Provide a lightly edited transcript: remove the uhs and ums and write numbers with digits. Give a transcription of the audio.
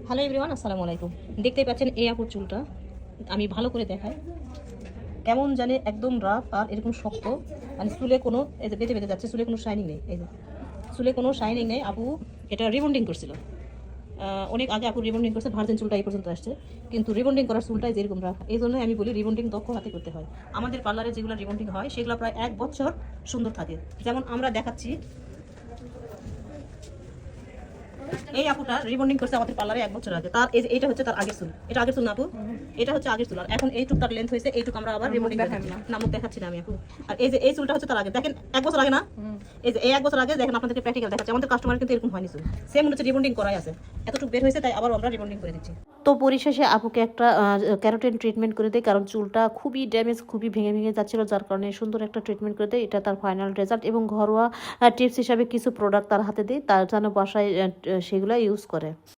Hello everyone, আসসালামু আলাইকুম। দেখতেই পাচ্ছেন এই আপুর চুলটা আমি ভালো করে দেখাই। কেমন জানে একদম রাফ আর এরকম শক্ত, মানে চুলে কোনো এই যে বেঁধে বেঁধে যাচ্ছে, চুলে কোনো শাইনিং নেই। এই যে চুলে কোনো শাইনিং নেই। আপু এটা রিবন্ডিং করছিল অনেক আগে। আপু রিবন্ডিং করছে, ভার্জিন চুলটা এই পর্যন্ত আসছে, কিন্তু রিবন্ডিং করার চুলটাই যেরকম রাফ। এই জন্যই আমি বলি রিবন্ডিং দক্ষ হাতে করতে হয়। আমাদের পার্লারে যেগুলো রিবন্ডিং হয় সেগুলো প্রায় 1 বছর সুন্দর থাকে। যেমন আমরা দেখাচ্ছি, এই আপুটা রিবন্ডিং করছে আমাদের পার্লারে 1 বছর আগে। তার এই যে এটা হচ্ছে তার আগের চুল, এটা আগের চুল না আপু, এটা হচ্ছে আগের চুল। আর এখন এইটুক তার লেন্থ হয়েছে, এইটুক আমরা আবার রিবন্ডিং দেখাচ্ছি না, মুখ দেখাচ্ছি না আমি আপু। আর এই যে এই চুলটা হচ্ছে তার আগে, দেখেন 1 বছর আগে না, এই যে এই 1 বছর আগে দেখেন, আপনাদেরকে প্র্যাকটিক্যাল দেখাচ্ছি। আমাদের কাস্টমার কিন্তু এরকম হয়নি চুল, সেম হচ্ছে রিবন্ডিং করাই আছে, এতটুকু বের হয়েছে তাই আবার আমরা রিবন্ডিং করে দিচ্ছি। তো পরিশেষে আপুকে একটা ক্যারোটিন ট্রিটমেন্ট করে দেয়, কারণ চুলটা খুবই ড্যামেজ, খুবই ভেঙে ভেঙে যাচ্ছিল, যার কারণে সুন্দর একটা ট্রিটমেন্ট করে দেয়। এটা তার ফাইনাল রেজাল্ট, এবং ঘরোয়া টিপস হিসাবে কিছু প্রোডাক্ট তার হাতে দিই, তার যেন বাসায় সেগুলো ইউজ করে।